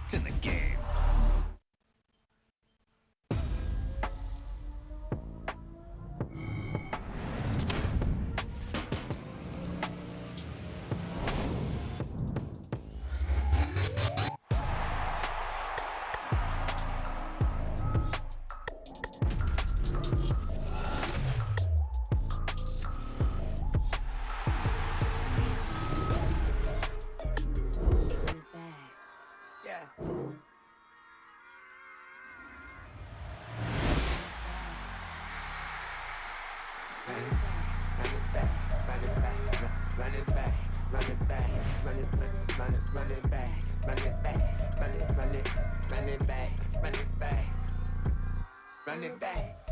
It's in the game.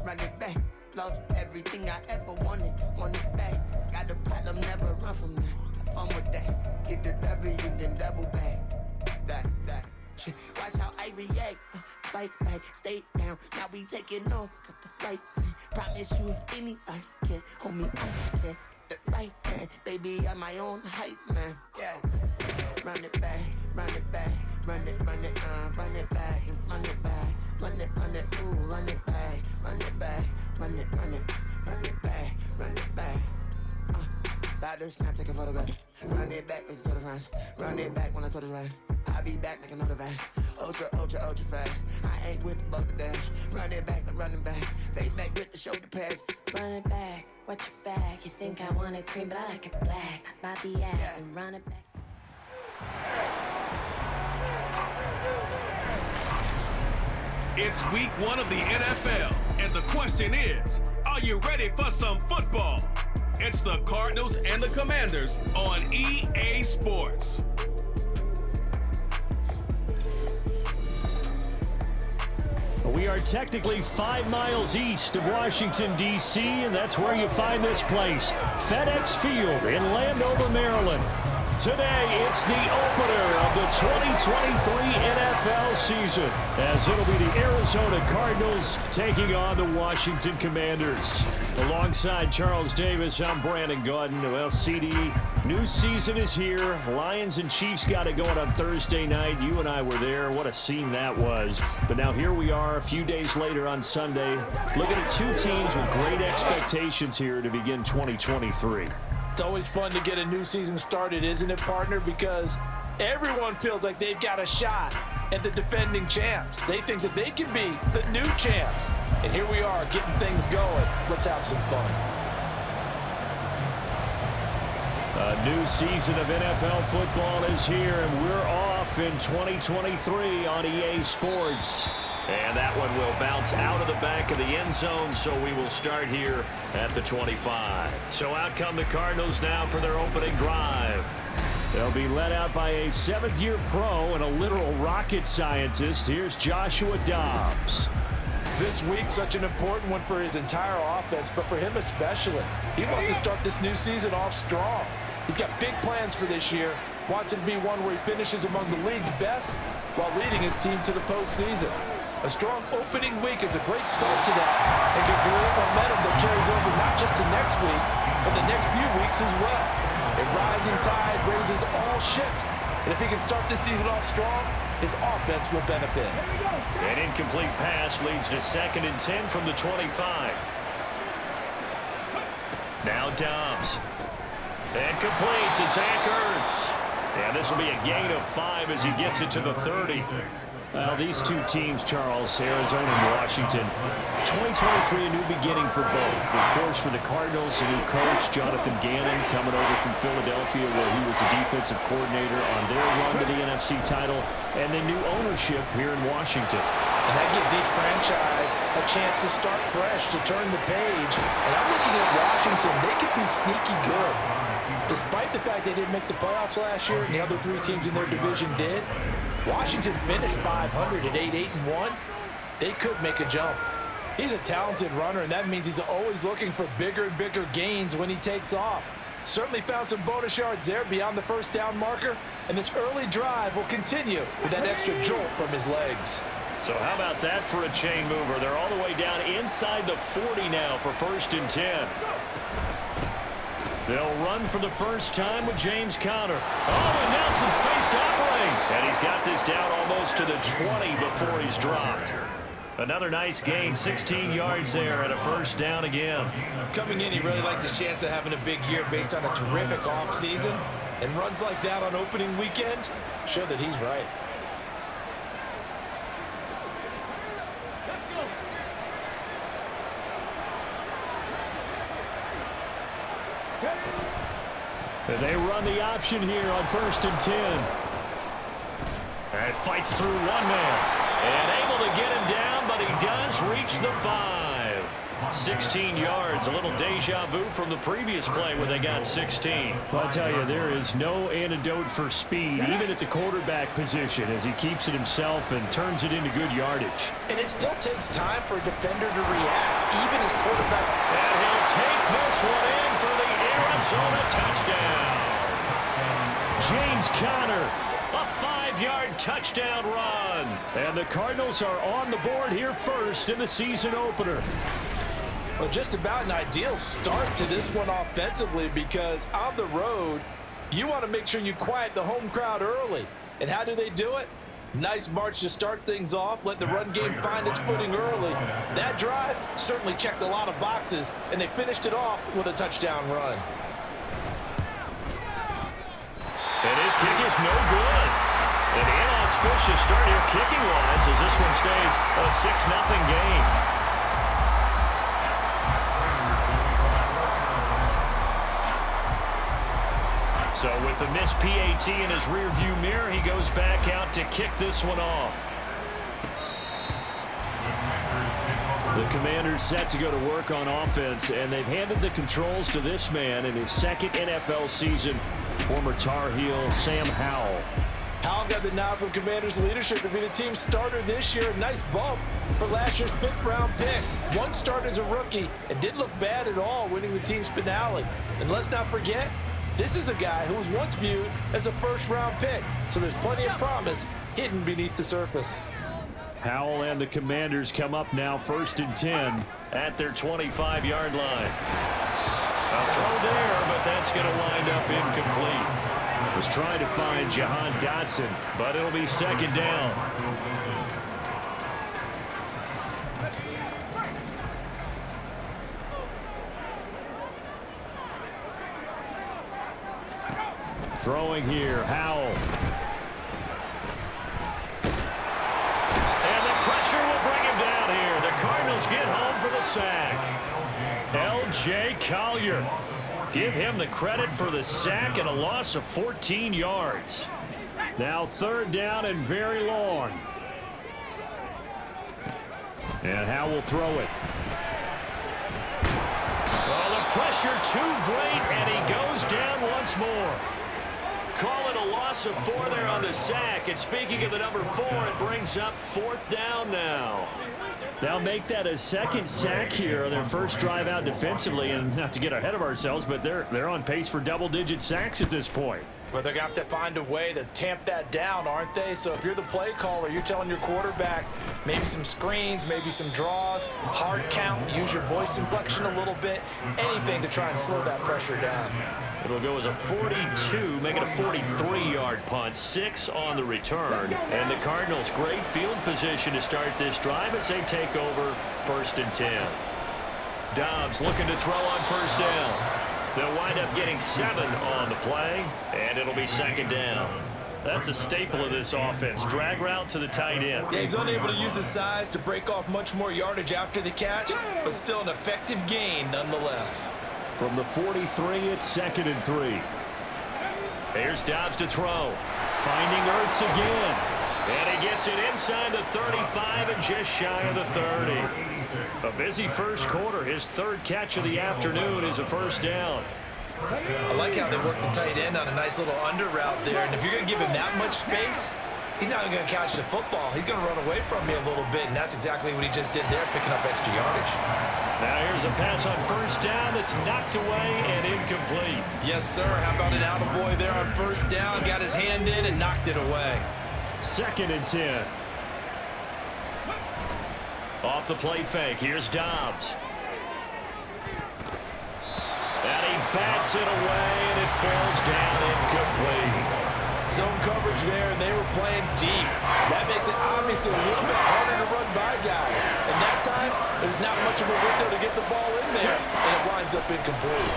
Run it back. Lost everything I ever wanted, want it back. Got a problem, never run from that. Have fun with that. Get the W, then double back. That. Shit. Watch how I react. Fight back, stay down. Now we taking on, cut the fight. Promise you if anybody can hold me, I can. The right hand, baby, I'm my own hype man. Yeah. Run it back, run it back, run it back, and run it back, run it, ooh, run it back, run it back, run it back, run it back. About this, now take a photograph. Run it back, make it to the front. Run it back when I told it right. I'll be back, make another back. Ultra fast. I ain't with the boat to dash. Run it back, but running back. Face back with the shoulder pads. Run it back, watch your back. You think I want it cream, but I like it black. About the act and run it back. It's week 1 of the NFL, and the question is, are you ready for some football? It's the Cardinals and the Commanders on EA Sports. We are technically 5 miles east of Washington, D.C., and that's where you find this place, FedEx Field in Landover, Maryland. Today, it's the opener of the 2023 NFL season, as it'll be the Arizona Cardinals taking on the Washington Commanders. Alongside Charles Davis, I'm Brandon Gaudin. Well, CD, new season is here. Lions and Chiefs got it going on Thursday night. You and I were there. What a scene that was. But now here we are a few days later on Sunday, looking at two teams with great expectations here to begin 2023. It's always fun to get a new season started, isn't it, partner? Because everyone feels like they've got a shot at the defending champs. They think that they can be the new champs. And here we are getting things going. Let's have some fun. A new season of NFL football is here, and we're off in 2023 on EA Sports. And that one will bounce out of the back of the end zone, so we will start here at the 25. So out come the Cardinals now for their opening drive. They'll be led out by a 7th-year pro and a literal rocket scientist. Here's Joshua Dobbs. This week, such an important one for his entire offense, but for him especially. He wants to start this new season off strong. He's got big plans for this year. Wants it to be one where he finishes among the league's best while leading his team to the postseason. A strong opening week is a great start to that and can create momentum that carries over not just to next week, but the next few weeks as well. A rising tide raises all ships, and if he can start this season off strong, his offense will benefit. An incomplete pass leads to 2nd and 10 from the 25. Now Dobbs. And complete to Zach Ertz. And this will be a gain of 5 as he gets it to the 30. Well, these two teams, Charles, Arizona and Washington, 2023 a new beginning for both. Of course, for the Cardinals, a new coach, Jonathan Gannon, coming over from Philadelphia, where he was the defensive coordinator on their run to the NFC title, and then new ownership here in Washington. And that gives each franchise a chance to start fresh, to turn the page. And I'm looking at Washington. They could be sneaky good. Despite the fact they didn't make the playoffs last year and the other 3 teams in their division did, Washington finished 500 at 8-1. They could make a jump. He's a talented runner, and that means he's always looking for bigger and bigger gains when he takes off. Certainly found some bonus yards there beyond the first down marker, and this early drive will continue with that extra jolt from his legs. So how about that for a chain mover? They're all the way down inside the 40 now for 1st and 10. They'll run for the first time with James Conner. Oh, and now some space to operate. And he's got this down almost to the 20 before he's dropped. Another nice gain, 16 yards there and a first down again. Coming in, he really liked his chance of having a big year based on a terrific offseason. And runs like that on opening weekend show that he's right. And they run the option here on 1st and 10. And fights through one man. And able to get him down, but he does reach the 5. 16 yards, a little deja vu from the previous play where they got 16. Well, I tell you, there is no antidote for speed, even at the quarterback position, as he keeps it himself and turns it into good yardage. And it still takes time for a defender to react, even as quarterbacks. And he'll take this one in for the Arizona touchdown. James Conner, a 5-yard touchdown run. And the Cardinals are on the board here first in the season opener. Well, just about an ideal start to this one offensively, because on the road, you want to make sure you quiet the home crowd early. And how do they do it? Nice march to start things off, let the run game find its footing early. That drive certainly checked a lot of boxes, and they finished it off with a touchdown run. And his kick is no good. An inauspicious start here kicking-wise as this one stays a 6-0 game. So with the missed PAT in his rearview mirror, he goes back out to kick this one off. The Commanders set to go to work on offense, and they've handed the controls to this man in his second NFL season, former Tar Heel Sam Howell. Howell got the nod from Commanders leadership to be the team's starter this year. A nice bump for last year's 5th-round pick. One start as a rookie and didn't look bad at all, winning the team's finale. And let's not forget, this is a guy who was once viewed as a 1st-round pick, so there's plenty of promise hidden beneath the surface. Howell and the Commanders come up now 1st and 10 at their 25-yard line. A throw there, but that's going to wind up incomplete. Was trying to find Jahan Dotson, but it'll be 2nd down. Throwing here, Howell. And the pressure will bring him down here. The Cardinals get home for the sack. L.J. Collier. Give him the credit for the sack and a loss of 14 yards. Now 3rd down and very long. And Howell will throw it. Well, the pressure too great, and he goes down once more. Call it a loss of 4 there on the sack. And speaking of the number 4, it brings up 4th down now. They'll make that a 2nd sack here on their first drive out defensively. And not to get ahead of ourselves, but they're on pace for double-digit sacks at this point. Well, they're going to have to find a way to tamp that down, aren't they? So if you're the play caller, you're telling your quarterback maybe some screens, maybe some draws, hard count, use your voice inflection a little bit, anything to try and slow that pressure down. It'll go as a 42, make it a 43-yard punt, 6 on the return. And the Cardinals, great field position to start this drive as they take over 1st and 10. Dobbs looking to throw on 1st down. They'll wind up getting 7 on the play, and it'll be 2nd down. That's a staple of this offense. Drag route to the tight end. Yeah, he's unable to use his size to break off much more yardage after the catch, but still an effective gain nonetheless. From the 43, it's 2nd and 3. Here's Dobbs to throw. Finding Ertz again. And he gets it inside the 35 and just shy of the 30. A busy first quarter. His 3rd catch of the afternoon is a 1st down. I like how they work the tight end on a nice little under route there. And if you're going to give him that much space, he's not going to catch the football. He's going to run away from me a little bit, and that's exactly what he just did there, picking up extra yardage. Now here's a pass on 1st down that's knocked away and incomplete. Yes, sir. How about an attaboy there on 1st down? Got his hand in and knocked it away. 2nd and 10. Off the play fake. Here's Dobbs. And he bats it away, and it falls down incomplete. Zone coverage there, and they were playing deep. That makes it obviously a little bit harder to run by guys. And that time, there's not much of a window to get the ball in there, and it winds up incomplete.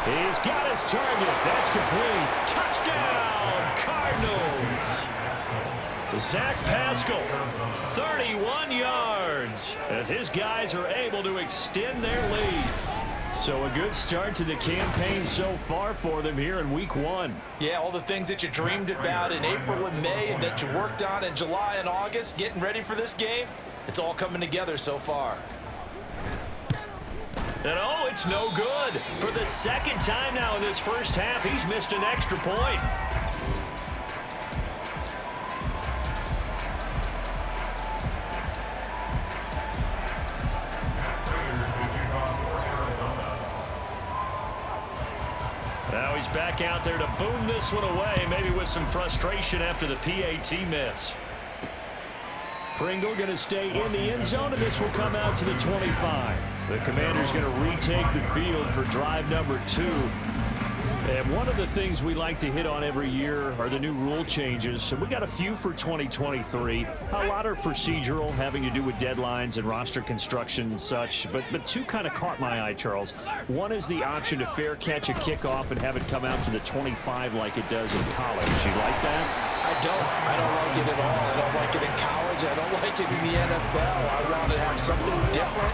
He's got his target. That's complete. Touchdown, Cardinals. Zach Pascal, 31 yards, as his guys are able to extend their lead. So a good start to the campaign so far for them here in week 1. Yeah, all the things that you dreamed about in April and May and that you worked on in July and August, getting ready for this game, it's all coming together so far. And oh, it's no good. For the second time now in this first half, he's missed an extra point. Now he's back out there to boom this one away, maybe with some frustration after the PAT miss. Pringle going to stay in the end zone, and this will come out to the 25. The Commander's going to retake the field for drive number 2. And one of the things we like to hit on every year are the new rule changes. So we got a few for 2023. A lot are procedural, having to do with deadlines and roster construction and such. But two kind of caught my eye, Charles. One is the option to fair catch a kickoff and have it come out to the 25 like it does in college. You like that? I don't like it at all. I don't like it in college. I don't like it in the NFL. I want to have something different.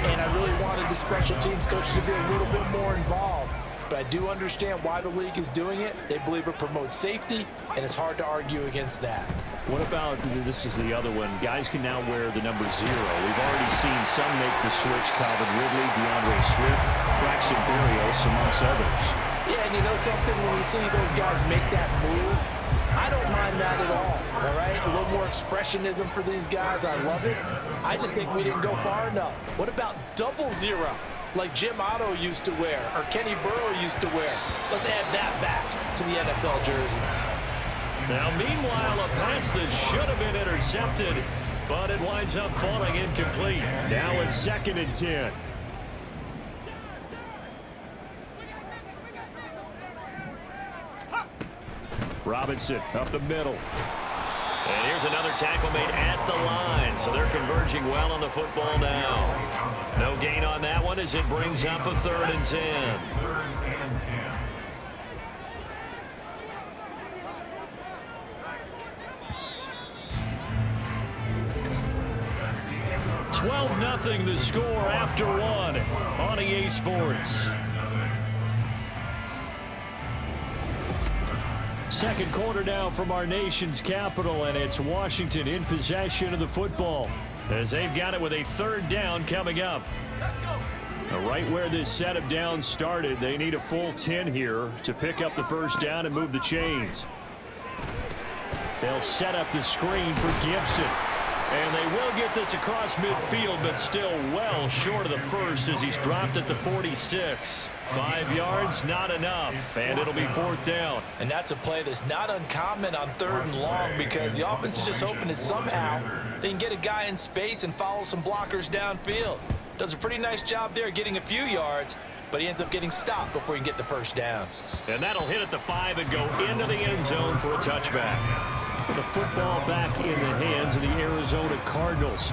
And I really wanted the special teams coach to be a little bit more involved. But I do understand why the league is doing it. They believe it promotes safety, and it's hard to argue against that. What about, this is the other one, guys can now wear the number 0. We've already seen some make the switch, Calvin Ridley, DeAndre Swift, Braxton Berrios, amongst others. Yeah, and you know something, when we see those guys make that move, I don't mind that at all right? A little more expressionism for these guys. I love it. I just think we didn't go far enough. What about 00? Like Jim Otto used to wear, or Kenny Burrow used to wear. Let's add that back to the NFL jerseys. Now, meanwhile, a pass that should have been intercepted, but it winds up falling incomplete. Now a 2nd and 10. Robinson up the middle. And here's another tackle made at the line. So they're converging well on the football now. No gain on that one as it brings up a 3rd and 10. 12-0 the score after 1 on EA Sports. Second quarter now from our nation's capital, and it's Washington in possession of the football as they've got it with a 3rd down coming up. Now, right where this set of downs started, they need a full 10 here to pick up the 1st down and move the chains. They'll set up the screen for Gibson. And they will get this across midfield, but still well short of the 1st as he's dropped at the 46. 5 yards, not enough, and it'll be 4th down. And that's a play that's not uncommon on 3rd and long because the offense is just hoping that somehow they can get a guy in space and follow some blockers downfield. Does a pretty nice job there getting a few yards, but he ends up getting stopped before he can get the 1st down. And that'll hit at the 5 and go into the end zone for a touchback. The football back in the hands of the Arizona Cardinals.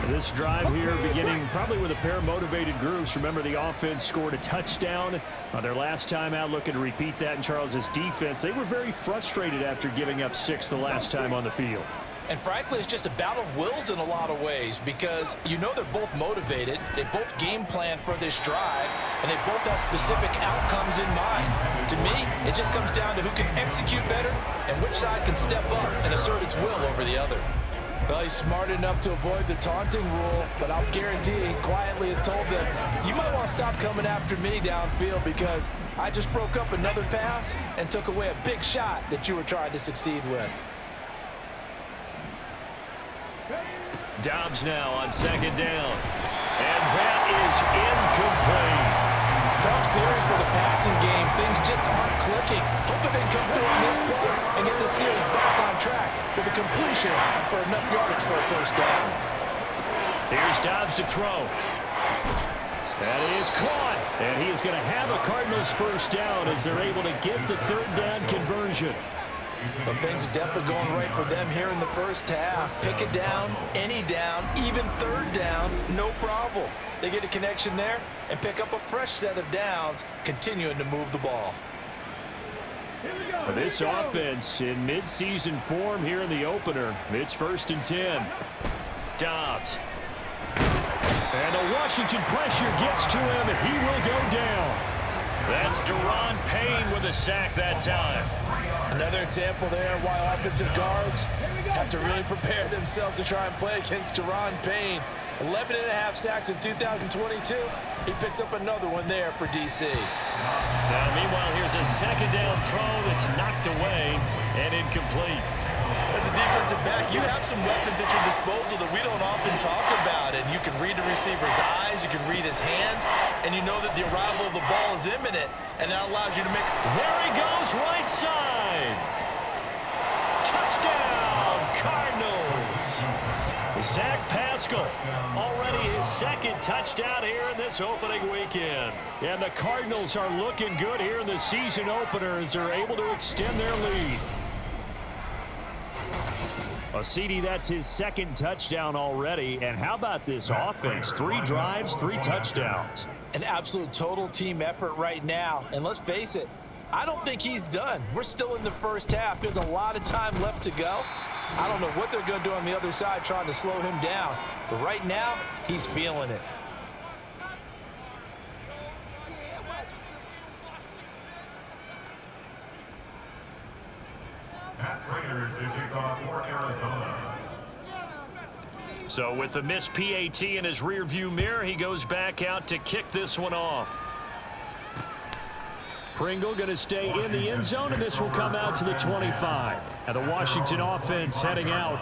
This drive here beginning probably with a pair of motivated groups. Remember, the offense scored a touchdown on their last time out, looking to repeat that in Charles's defense. They were very frustrated after giving up 6 the last time on the field. And frankly, it's just a battle of wills in a lot of ways because you know they're both motivated, they both game plan for this drive, and they both have specific outcomes in mind. To me, it just comes down to who can execute better and which side can step up and assert its will over the other. Well, he's smart enough to avoid the taunting rule, but I'll guarantee he quietly has told them, you might want to stop coming after me downfield because I just broke up another pass and took away a big shot that you were trying to succeed with. Dobbs now on 2nd down. And that is incomplete. Tough series for the passing game. Things just aren't clicking. Hoping they can come through on this play and get this series back on track with a completion for enough yardage for a 1st down. Here's Dobbs to throw. That is caught. And he is going to have a Cardinals first down as they're able to get the third down conversion. But things are definitely going right for them here in the first half. Pick it down, any down, even third down, no problem. They get a connection there and pick up a fresh set of downs, continuing to move the ball. This offense in mid-season form here in the opener. It's 1st and 10. Dobbs. And the Washington pressure gets to him, and he will go down. That's Deron Payne with a sack that time. Another example there why offensive guards have to really prepare themselves to try and play against Deron Payne. 11.5 sacks in 2022. He picks up another one there for D.C. Now, meanwhile, here's a second down throw that's knocked away and incomplete. As a defensive back, you have some weapons at your disposal that we don't often talk about. And you can read the receiver's eyes, you can read his hands, and you know that the arrival of the ball is imminent, and that allows you to make... There he goes, right side. Touchdown, Cardinals. Zach Pascal, already his second touchdown here in this opening weekend. And the Cardinals are looking good here in the season opener as they're able to extend their lead. CD, that's his second touchdown already. And how about this offense? 3 drives, 3 touchdowns. An absolute total team effort right now. And let's face it, I don't think he's done. We're still in the first half. There's a lot of time left to go. I don't know what they're going to do on the other side trying to slow him down. But right now, he's feeling it. So with the missed PAT in his rearview mirror, he goes back out to kick this one off. Pringle going to stay in the end zone, and this will come out to the 25. And the Washington offense heading out.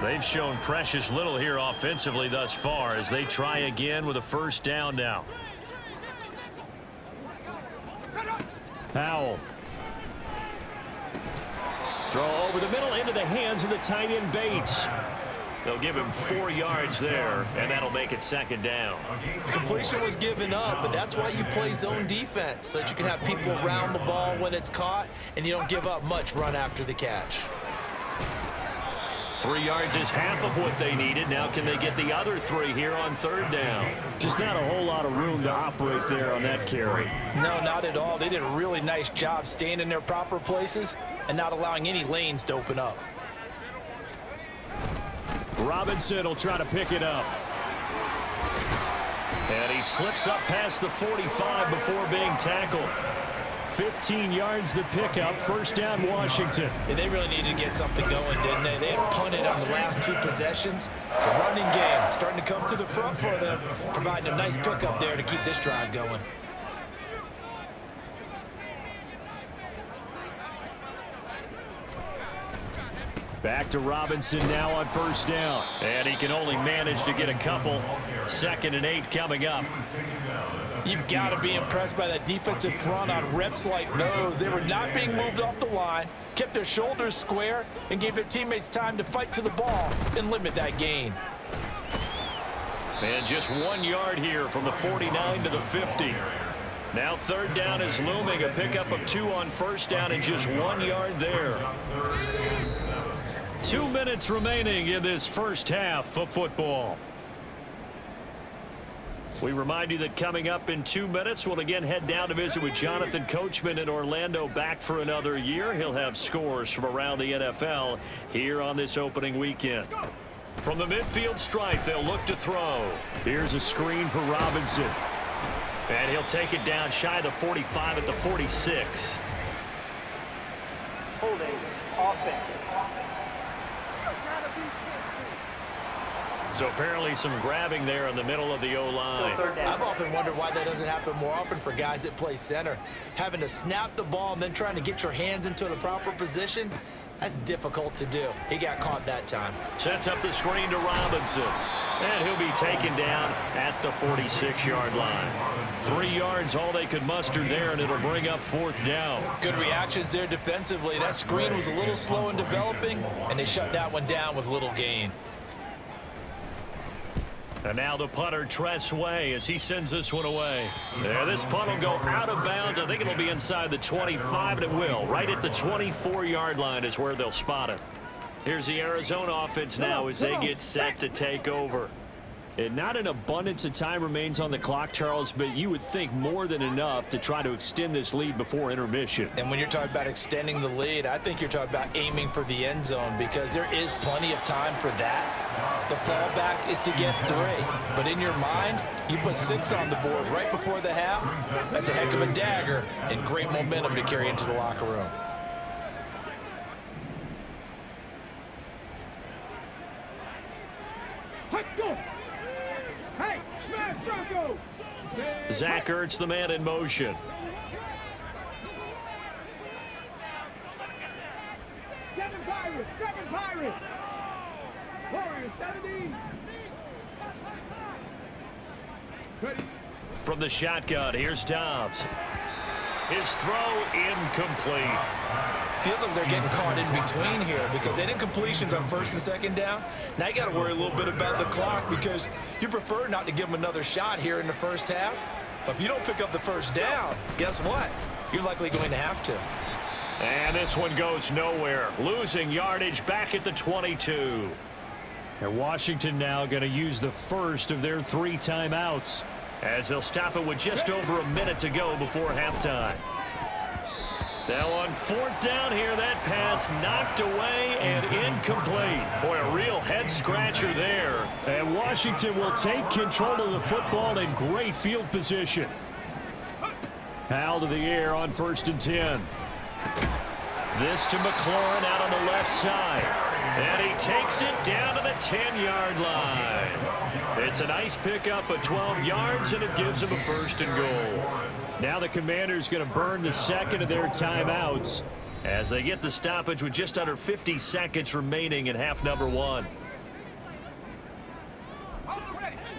They've shown precious little here offensively thus far as they try again with a first down now. Powell. Throw over the middle into the hands of the tight end Bates. They'll give him 4 yards there, and that'll make it second down. Completion was given up, but that's why you play zone defense, so that you can have people around the ball when it's caught, and you don't give up much run after the catch. 3 yards is half of what they needed. Now can they get the other 3 here on third down? Just not a whole lot of room to operate there on that carry. No, not at all. They did a really nice job staying in their proper places and not allowing any lanes to open up. Robinson will try to pick it up. And he slips up past the 45 before being tackled. 15 yards the pickup. First down, Washington. Yeah, they really needed to get something going, didn't they? They had punted on the last 2 possessions. The running game starting to come to the front for them, providing a nice pickup there to keep this drive going. Back to Robinson now on first down. And he can only manage to get a couple. 2nd and 8 coming up. You've got to be impressed by that defensive front on reps like those. They were not being moved off the line, kept their shoulders square, and gave their teammates time to fight to the ball and limit that gain. And just 1 yard here from the 49 to the 50. Now third down is looming. A pickup of 2 on first down and just 1 yard there. 2 minutes remaining in this first half of football. We remind you that coming up in 2 minutes, we'll again head down to visit with Jonathan Coachman in Orlando, back for another year. He'll have scores from around the NFL here on this opening weekend. From the midfield stripe, they'll look to throw. Here's a screen for Robinson. And he'll take it down shy of the 45 at the 46. Holding offense. So apparently some grabbing there in the middle of the O-line. I've often wondered why that doesn't happen more often for guys that play center. Having to snap the ball and then trying to get your hands into the proper position, that's difficult to do. He got caught that time. Sets up the screen to Robinson. And he'll be taken down at the 46-yard line. 3 yards, all they could muster there, and it'll bring up fourth down. Good reactions there defensively. That screen was a little slow in developing, and they shut that one down with little gain. And now the punter, Tress Way, as he sends this one away. There, this punt will go out of bounds. I think it'll be inside the 25, and it will. Right at the 24-yard line is where they'll spot it. Here's the Arizona offense now as they get set to take over. And not an abundance of time remains on the clock, Charles, but you would think more than enough to try to extend this lead before intermission. And when you're talking about extending the lead, I think you're talking about aiming for the end zone because there is plenty of time for that. The fallback is to get 3. But in your mind, you put 6 on the board right before the half. That's a heck of a dagger and great momentum to carry into the locker room. Let's go! Hey, smash Bronco! Zach Ertz, the man in motion. Seven Pirates! Warriors, 17! Ready? From the shotgun, here's Dobbs. His throw incomplete. Feels like they're getting caught in between here because they didn't completions on 1st and 2nd down. Now you got to worry a little bit about the clock because you prefer not to give them another shot here in the first half. But if you don't pick up the 1st down, guess what? You're likely going to have to. And this one goes nowhere. Losing yardage back at the 22. And Washington now going to use the first of their 3 timeouts as they'll stop it with just over a minute to go before halftime. Now on 4th down here, that pass knocked away and incomplete. Boy, a real head-scratcher there. And Washington will take control of the football in great field position. Howell to the air on 1st and 10. This to McLaurin out on the left side. And he takes it down to the 10-yard line. It's a nice pickup of 12 yards, and it gives him a 1st and goal. Now the Commanders going to burn the 2nd of their timeouts as they get the stoppage with just under 50 seconds remaining in half number 1.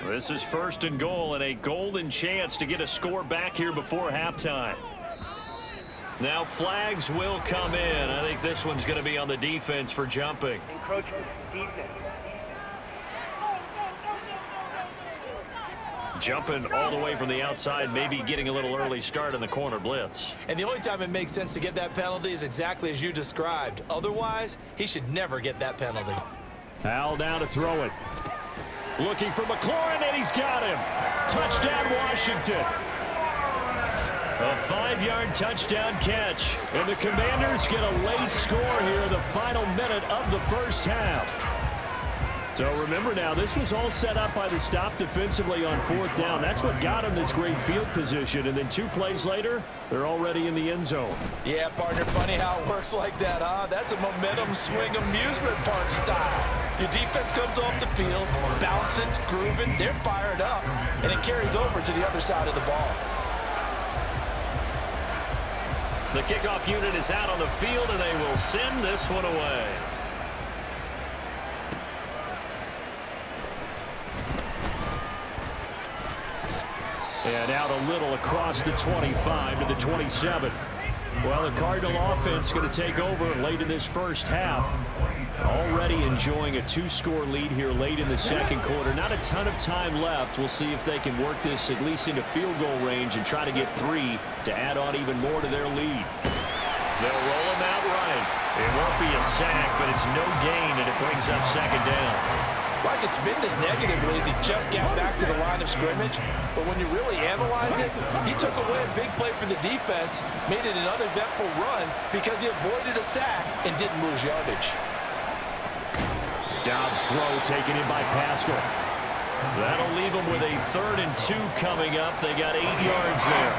This is 1st and goal and a golden chance to get a score back here before halftime. Now flags will come in. I think this one's going to be on the defense for jumping. Encroachment defense. Jumping all the way from the outside, maybe getting a little early start in the corner blitz. And the only time it makes sense to get that penalty is exactly as you described. Otherwise, he should never get that penalty. Howell down to throw it. Looking for McLaurin, and he's got him. Touchdown, Washington. A 5-yard touchdown catch. And the Commanders get a late score here in the final minute of the first half. So remember now, this was all set up by the stop defensively on 4th down. That's what got them this great field position. And then 2 plays later, they're already in the end zone. Yeah, partner, funny how it works like that, huh? That's a momentum swing amusement park style. Your defense comes off the field, bouncing, grooving, they're fired up, and it carries over to the other side of the ball. The kickoff unit is out on the field, and they will send this one away. And out a little across the 25 to the 27. Well, the Cardinal offense going to take over late in this first half. Already enjoying a 2-score lead here late in the 2nd quarter. Not a ton of time left. We'll see if they can work this at least into field goal range and try to get 3 to add on even more to their lead. They'll roll him out right. It won't be a sack, but it's no gain, and it brings up 2nd down. Like it's been this negatively as he just got back to the line of scrimmage. But when you really analyze it, he took away a big play for the defense, made it an uneventful run because he avoided a sack and didn't lose yardage. Dobbs' throw taken in by Pascal. That'll leave them with a 3rd and 2 coming up. They got 8 yards there.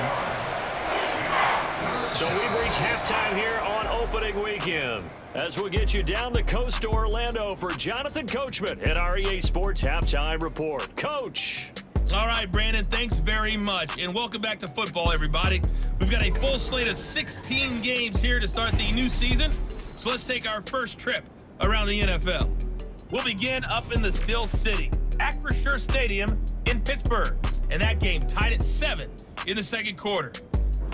So we've reached halftime here on opening weekend. As we'll get you down the coast to Orlando for Jonathan Coachman at our EA Sports Halftime Report. Coach. All right, Brandon, thanks very much. And welcome back to football, everybody. We've got a full slate of 16 games here to start the new season. So let's take our first trip around the NFL. We'll begin up in the Steel City, Acrisure Stadium in Pittsburgh. And that game tied at 7 in the 2nd quarter.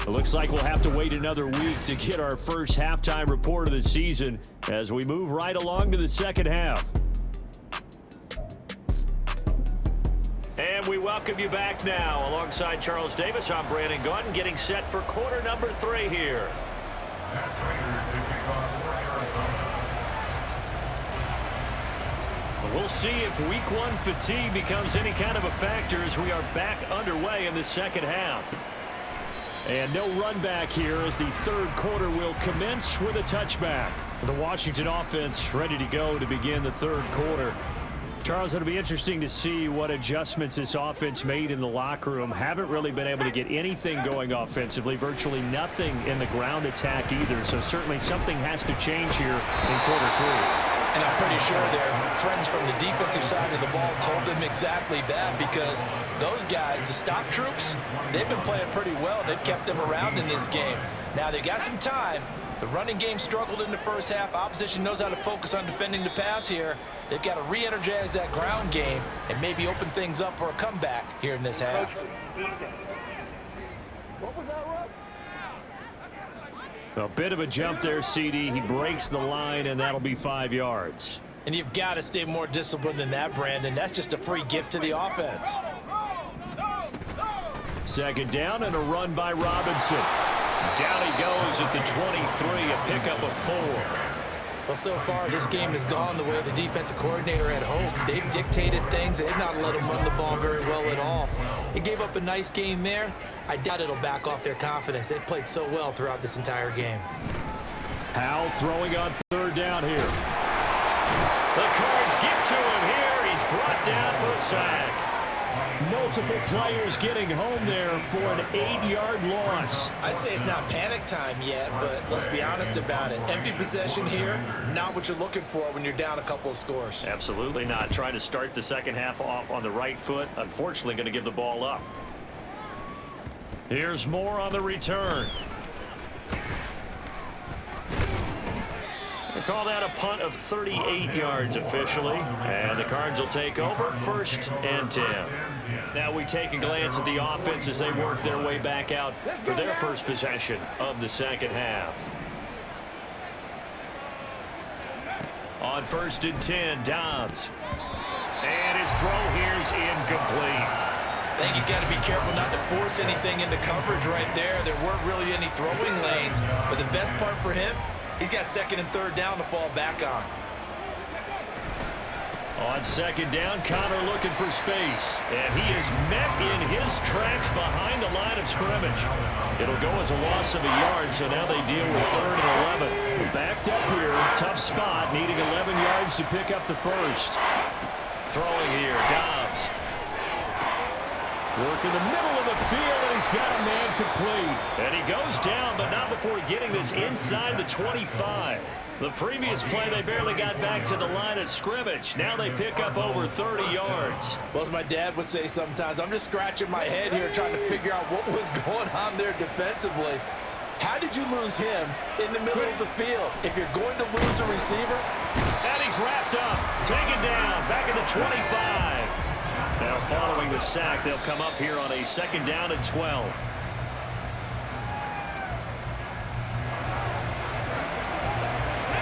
It looks like we'll have to wait another week to get our first halftime report of the season as we move right along to the 2nd half. And we welcome you back now. Alongside Charles Davis, I'm Brandon Gaudin, getting set for quarter number 3 here. We'll see if week 1 fatigue becomes any kind of a factor as we are back underway in the second half. And no run back here as the third quarter will commence with a touchback. The Washington offense ready to go to begin the third quarter. Charles, it'll be interesting to see what adjustments this offense made in the locker room. Haven't really been able to get anything going offensively, virtually nothing in the ground attack either. So certainly something has to change here in quarter 3. And I'm pretty sure their friends from the defensive side of the ball told them exactly that, because those guys, the stock troops, they've been playing pretty well. They've kept them around in this game. Now they got some time. The running game struggled in the first half. Opposition knows how to focus on defending the pass here. They've got to re-energize that ground game and maybe open things up for a comeback here in this half. What was that, Rob? A bit of a jump there, CD. He breaks the line, and that'll be 5 yards. And you've got to stay more disciplined than that, Brandon. That's just a free gift to the offense. Second down and a run by Robinson. Down he goes at the 23, a pickup of 4. Well, so far, this game has gone the way the defensive coordinator had hoped. They've dictated things. They've not let him run the ball very well at all. They gave up a nice game there. I doubt it'll back off their confidence. They've played so well throughout this entire game. Howell throwing on third down here. The Cards get to him here. He's brought down for a sack. Multiple players getting home there for an 8-yard loss. I'd say it's not panic time yet, but let's be honest about it. Empty possession here, not what you're looking for when you're down a couple of scores. Absolutely not. Trying to start the second half off on the right foot. Unfortunately, going to give the ball up. Here's more on the return. They call that a punt of 38 yards officially. And the Cards will take over 1st and 10. Now we take a glance at the offense as they work their way back out for their first possession of the second half. On 1st and 10, Dobbs. And his throw here's incomplete. I think he's got to be careful not to force anything into coverage right there. There weren't really any throwing lanes, but the best part for him, he's got 2nd and 3rd down to fall back on. On 2nd down, Connor looking for space. And he is met in his tracks behind the line of scrimmage. It'll go as a loss of a yard, so now they deal with 3rd and 11. Backed up here, tough spot, needing 11 yards to pick up the first. Throwing here, Dobbs. Work in the middle of the field, and he's got a man complete. And he goes down, but not before getting this inside the 25. The previous play, they barely got back to the line of scrimmage. Now they pick up over 30 yards. Well, as my dad would say sometimes, I'm just scratching my head here trying to figure out what was going on there defensively. How did you lose him in the middle of the field? If you're going to lose a receiver. And he's wrapped up, taken down, back at the 25. Now following the sack, they'll come up here on a 2nd down and 12.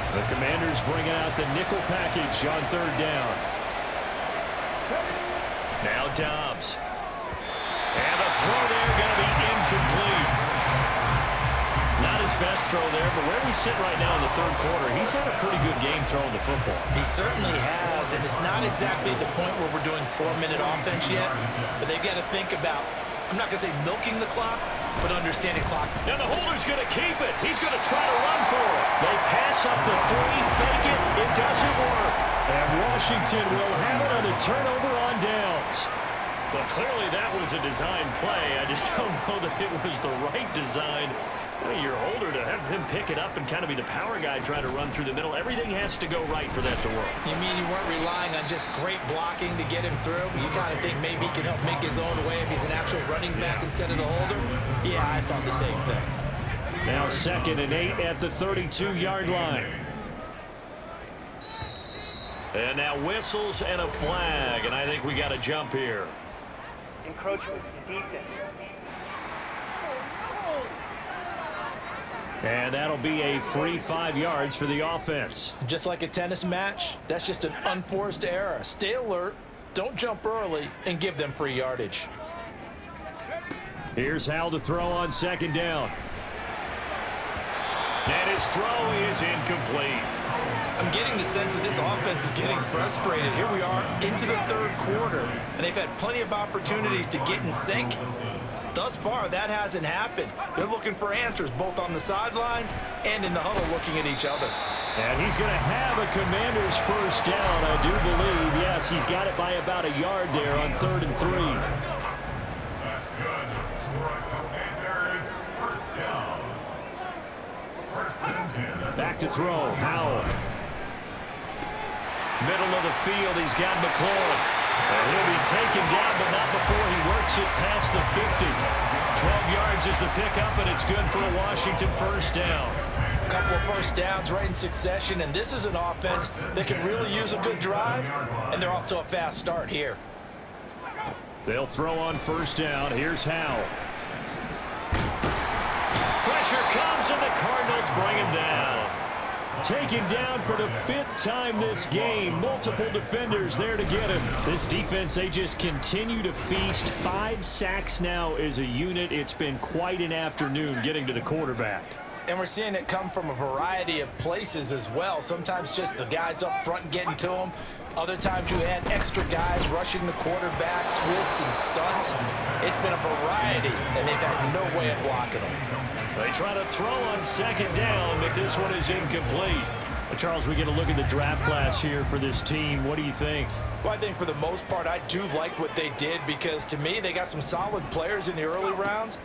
The Commanders bringing out the nickel package on 3rd down. Now Dobbs. And the throw there going to be incomplete. Not his best throw there, but where we sit right now in the 3rd quarter, he's had a pretty good game throwing the football. He certainly has, and it's not exactly at the point where we're doing 4-minute offense yet, but they've got to think about, I'm not going to say milking the clock, but understanding clock. Now the holder's going to keep it. He's going to try to run for it. They pass up the 3, fake it. It doesn't work. And Washington will have it on a turnover on downs. Well, clearly that was a design play. I just don't know that it was the right design. I mean, you're older to have him pick it up and kind of be the power guy trying to run through the middle. Everything has to go right for that to work. You mean you weren't relying on just great blocking to get him through? You kind of think maybe he can help make his own way if he's an actual running back instead of the holder? Yeah, I thought the same thing. Now 2nd and 8 at the 32-yard line. And now whistles and a flag, and I think we got a jump here. Encroachment, defense. And that'll be a free 5 yards for the offense. Just like a tennis match, that's just an unforced error. Stay alert, Don't jump early and give them free yardage. Here's Howell to throw on second down. And his throw is incomplete. I'm getting the sense that this offense is getting frustrated. Here we are into the third quarter, and they've had plenty of opportunities to get in sync. Thus far, that hasn't happened. They're looking for answers both on the sidelines and in the huddle looking at each other. And he's going to have a Commanders first down, I do believe. Yes, he's got it by about a yard there on 3rd and 3. Back to throw, Howell. Middle of the field, he's got McLaurin. And he'll be taken down, but not before he works it past the 50. 12 yards is the pickup, and it's good for a Washington first down. A couple of first downs right in succession, and this is an offense that can really use a good drive, and they're off to a fast start here. They'll throw on first down. Here's Howell. Pressure comes, and the Cardinals bring him down. Taken down for the 5th time this game. Multiple defenders there to get him. This defense, they just continue to feast. 5 sacks now as a unit. It's been quite an afternoon getting to the quarterback. And we're seeing it come from a variety of places as well. Sometimes just the guys up front getting to him. Other times you had extra guys rushing the quarterback, twists and stunts. It's been a variety, and they've had no way of blocking them. They try to throw on second down, but this one is incomplete. Charles, we get a look at the draft class here for this team. What do you think? Well, I think for the most part, I do like what they did because, to me, they got some solid players in the early rounds.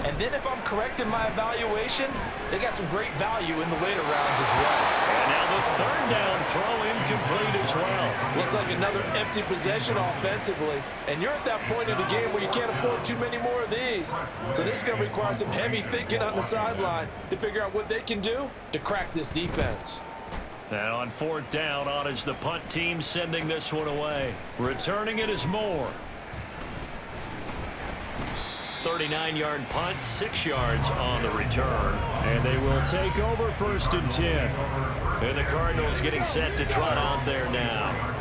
And then if I'm correct in my evaluation, they got some great value in the later rounds as well. And now the 3rd down throw incomplete as well. Looks like another empty possession offensively. And you're at that point of the game where you can't afford too many more of these. So this is going to require some heavy thinking on the sideline to figure out what they can do to crack this defense. And on 4th down, on is the punt team sending this one away. Returning it is Moore. 39-yard punt, 6 yards on the return. And they will take over 1st and 10. And the Cardinals getting set to trot out there now.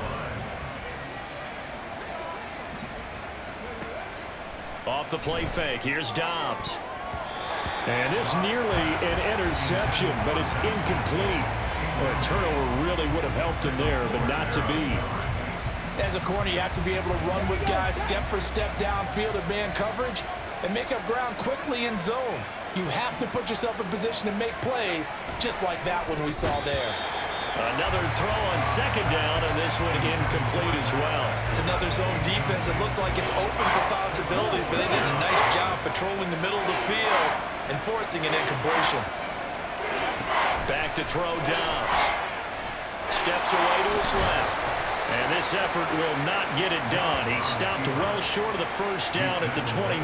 Off the play fake, here's Dobbs. And this nearly an interception, but it's incomplete. Well, a turnover really would have helped him there, but not to be. As a corner, you have to be able to run with guys step for step downfield in man coverage and make up ground quickly in zone. You have to put yourself in position to make plays, just like that one we saw there. Another throw on second down, and this one incomplete as well. It's another zone defense. It looks like it's open for possibilities, but they did a nice job patrolling the middle of the field and forcing an incompletion. Back to throw Dobbs. Steps away to his left. And this effort will not get it done. He stopped well short of the first down at the 29.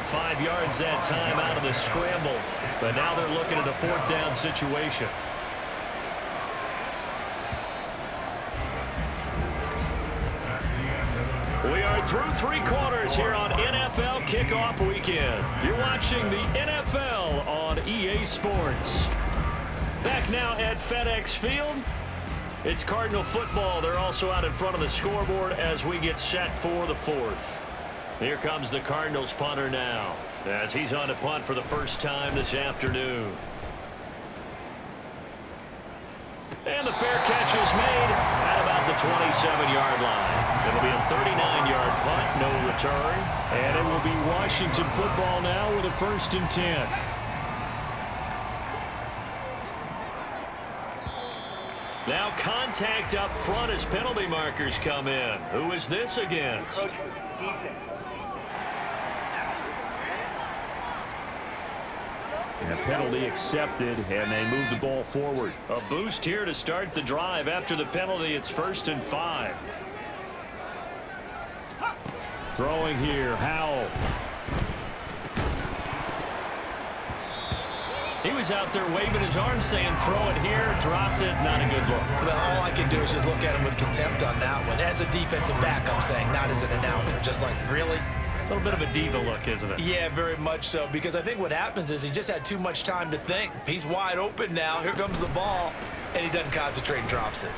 5 yards that time out of the scramble. But now they're looking at a 4th down situation. We are through 3 quarters here on NFL Kickoff Weekend. You're watching the NFL on EA Sports. Back now at FedEx Field. It's Cardinal football. They're also out in front of the scoreboard as we get set for the 4th. Here comes the Cardinals punter now as he's on to punt for the first time this afternoon. And the fair catch is made at about the 27-yard line. It'll be a 39-yard punt, no return. And it will be Washington football now with a 1st and 10. Now contact up front as penalty markers come in. Who is this against? And a penalty accepted, and they move the ball forward. A boost here to start the drive. After the penalty, it's 1st and 5. Throwing here, Howell. He was out there waving his arms saying, throw it here, dropped it, not a good look. Well, all I can do is just look at him with contempt on that one. As a defensive back, I'm saying, not as an announcer. Just like, really? A little bit of a diva look, isn't it? Yeah, very much so, because I think what happens is he just had too much time to think. He's wide open now. Here comes the ball, and he doesn't concentrate and drops it.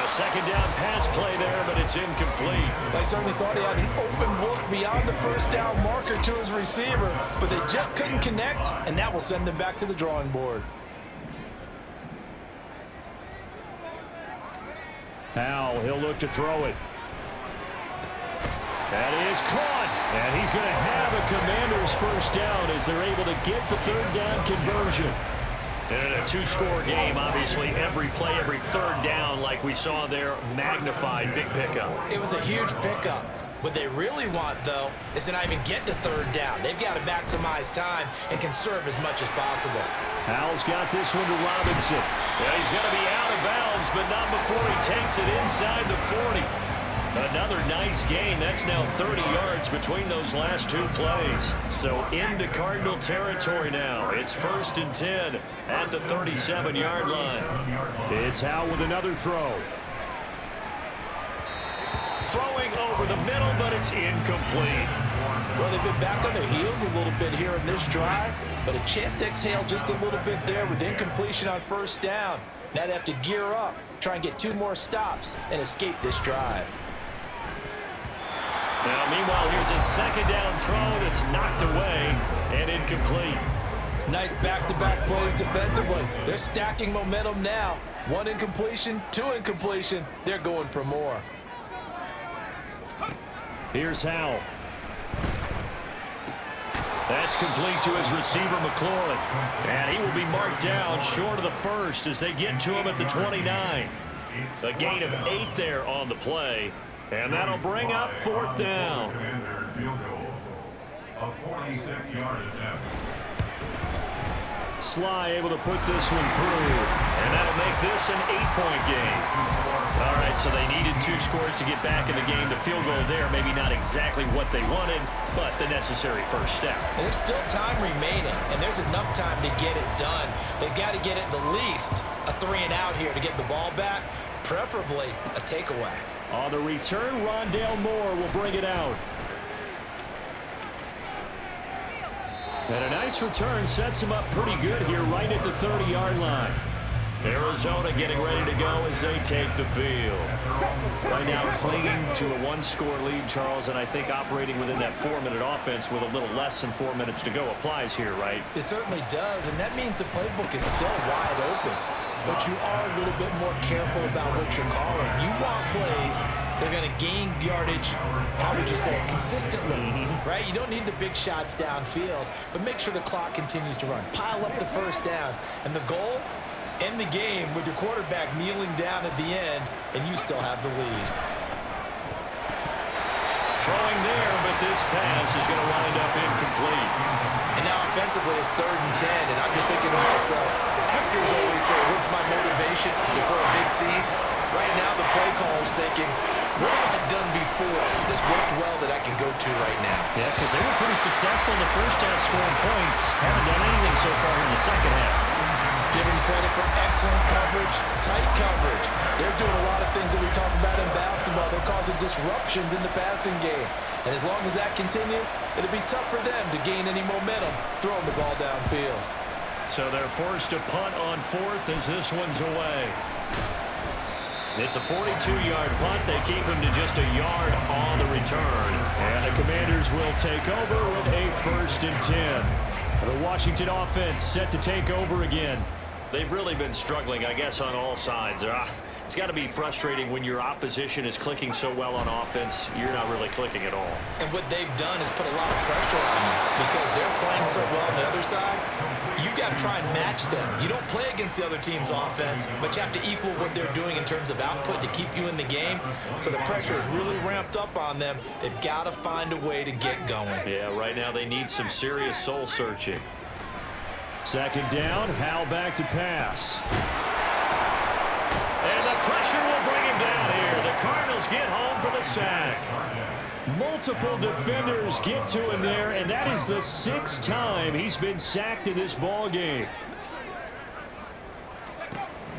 A second down pass play there, but it's incomplete. They certainly thought he had an open look beyond the first down marker to his receiver, but they just couldn't connect, and that will send them back to the drawing board. Now he'll look to throw it. That is caught, and he's going to have a Commanders first down as they're able to get the third down conversion. And in a two-score game, obviously every play, every third down, like we saw there, magnified, big pickup. It was a huge pickup. What they really want, though, is to not even get to third down. They've got to maximize time and conserve as much as possible. Howell's got this one to Robinson. Yeah, he's going to be out of bounds, but not before he takes it inside the 40. Another nice gain. That's now 30 yards between those last two plays. So into Cardinal territory now. It's 1st and 10 at the 37-yard line. It's Howell with another throw. Throwing over the middle, but it's incomplete. Well, they've been back on their heels a little bit here in this drive, but a chance to exhale just a little bit there with incompletion on first down. Now they have to gear up, try and get 2 more stops, and escape this drive. Now, meanwhile, here's a second down throw that's knocked away and incomplete. Nice back-to-back plays defensively. They're stacking momentum now. 1 incompletion, 2 incompletion. They're going for more. Here's Howell. That's complete to his receiver, McLaurin. And he will be marked down short of the first as they get to him at the 29. A gain of 8 there on the play. And that'll bring up 4th down. Sly able to put this one through. And that'll make this an 8-point game. All right, so they needed 2 scores to get back in the game. The field goal there, maybe not exactly what they wanted, but the necessary first step. And there's still time remaining, and there's enough time to get it done. They've got to get at the least a 3-and-out here to get the ball back, preferably a takeaway. On the return, Rondale Moore will bring it out. And a nice return sets him up pretty good here right at the 30-yard line. Arizona getting ready to go as they take the field. Right now clinging to a 1-score lead, Charles, and I think operating within that 4-minute offense with a little less than 4 minutes to go applies here, right? It certainly does, and that means the playbook is still wide open. But you are a little bit more careful about what you're calling. You want plays that are going to gain yardage, how would you say it, consistently, right? You don't need the big shots downfield, but make sure the clock continues to run. Pile up the first downs. And the goal, end the game with your quarterback kneeling down at the end, and you still have the lead. Throwing there, but this pass is going to wind up incomplete. And now offensively it's 3rd and 10, and I'm just thinking to myself, actors always say, what's my motivation for a big scene? Right now the play caller's thinking, what have I done before that's worked well that I can go to right now? Yeah, because they were pretty successful in the first half scoring points. Haven't done anything so far in the second half. Give them credit for excellent coverage, tight coverage. They're doing a lot of things that we talk about in basketball. They're causing disruptions in the passing game. And as long as that continues, it'll be tough for them to gain any momentum throwing the ball downfield. So they're forced to punt on 4th as this one's away. It's a 42-yard punt. They keep him to just a yard on the return. And the Commanders will take over with a 1st and 10. The Washington offense set to take over again. They've really been struggling, I guess, on all sides. It's got to be frustrating when your opposition is clicking so well on offense, you're not really clicking at all. And what they've done is put a lot of pressure on you because they're playing so well on the other side. You've got to try and match them. You don't play against the other team's offense, but you have to equal what they're doing in terms of output to keep you in the game. So the pressure is really ramped up on them. They've got to find a way to get going. Yeah, right now they need some serious soul searching. Second down, Howell back to pass. And the pressure will bring him down here. The Cardinals get home for the sack. Multiple defenders get to him there, and that is the 6th time he's been sacked in this ball game.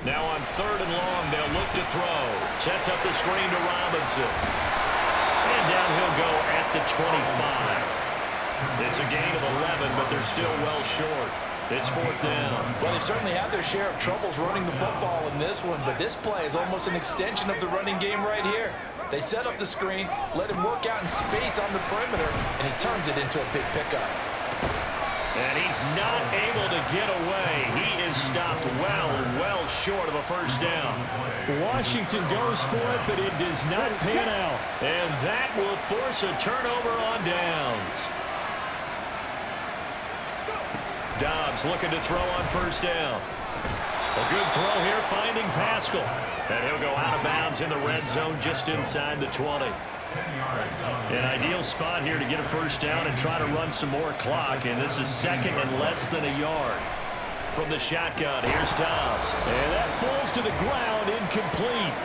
Now on 3rd and long, they'll look to throw. Sets up the screen to Robinson. And down he'll go at the 25. It's a gain of 11, but they're still well short. It's 4th down. Well, they certainly had their share of troubles running the football in this one, but this play is almost an extension of the running game right here. They set up the screen, let him work out in space on the perimeter, and he turns it into a big pickup. And he's not able to get away. He is stopped well short of a first down. Washington goes for it, but it does not pan out. And that will force a turnover on downs. Dobbs looking to throw on first down. A good throw here, finding Pascal. And he'll go out of bounds in the red zone just inside the 20. An ideal spot here to get a first down and try to run some more clock. And this is 2nd and less than a yard. From the shotgun, here's Dobbs. And that falls to the ground, incomplete.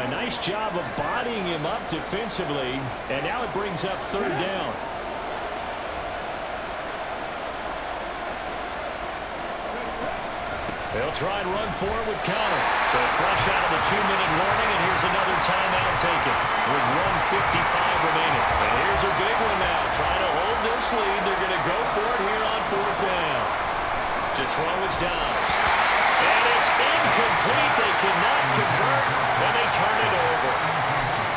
A nice job of bodying him up defensively. And now it brings up 3rd down. They'll try and run forward with Connor. So fresh out of the 2-minute warning, and here's another timeout taken with 1:55 remaining. And here's a big one now. Trying to hold this lead. They're going to go for it here on 4th down. To throw is Dobbs. And it's incomplete. They cannot convert, and they turn it over.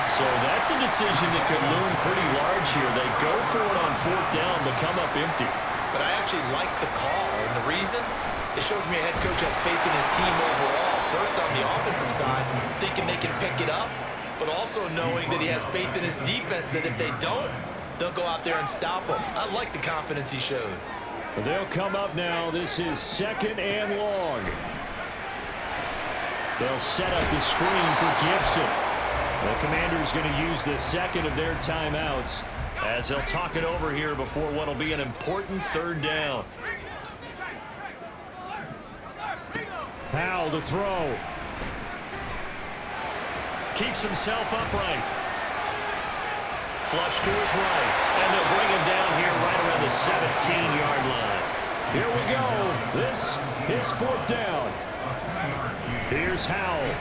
So that's a decision that could loom pretty large here. They go for it on 4th down, but come up empty. But I actually like the call, and the reason? It shows me a head coach has faith in his team overall. First, on the offensive side, thinking they can pick it up, but also knowing that he has faith in his defense that if they don't, they'll go out there and stop them. I like the confidence he showed. They'll come up now. This is 2nd and long. They'll set up the screen for Gibson. The Commanders going to use the 2nd of their timeouts as they'll talk it over here before what will be an important 3rd down. Powell to throw. Keeps himself upright. Flush to his right. And they'll bring him down here right around the 17-yard line. Here we go. This is 4th down. Here's Howell.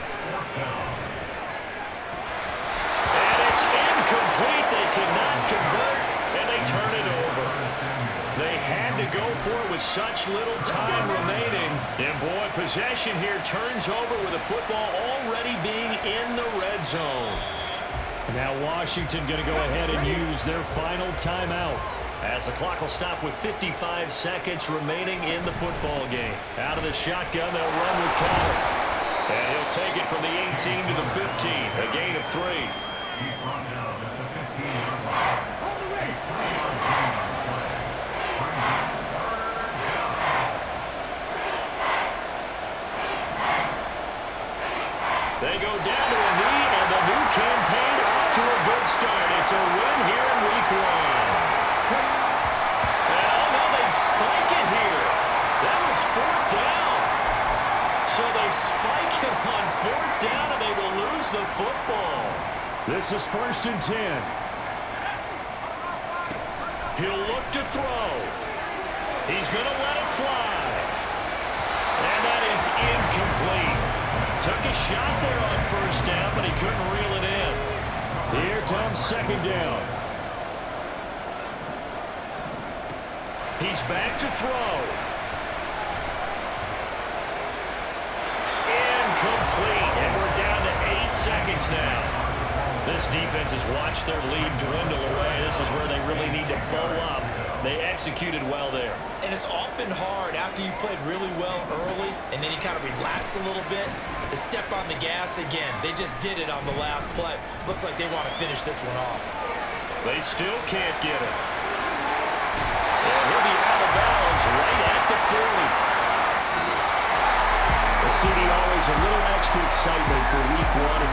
And it's incomplete. They cannot convert, and they turn it over. They had to go for it with such little time remaining. And boy, possession here turns over with the football already being in the red zone. Now Washington going to go ahead and use their final timeout as the clock will stop with 55 seconds remaining in the football game. Out of the shotgun, they'll run with Connor. And he'll take it from the 18 to the 15, a gain of 3. They go down to a knee, and the new campaign off to a good start. It's a win here in week 1. And oh no, they spike it here. That was 4th down. So they spike it on 4th down, and they will lose the football. This is 1st and 10. He'll look to throw. He's going to let it fly. And that is incomplete. Took a shot there on 1st down, but he couldn't reel it in. Here comes 2nd down. He's back to throw. Incomplete, and we're down to 8 seconds now. This defense has watched their lead dwindle away. This is where they really need to bow up. They executed well there. And it's often hard after you've played really well early and then you kind of relax a little bit to step on the gas again. They just did it on the last play. Looks like they want to finish this one off. They still can't get it. And he'll be out of bounds right at the 40. The CD always a little extra excitement for week 1 in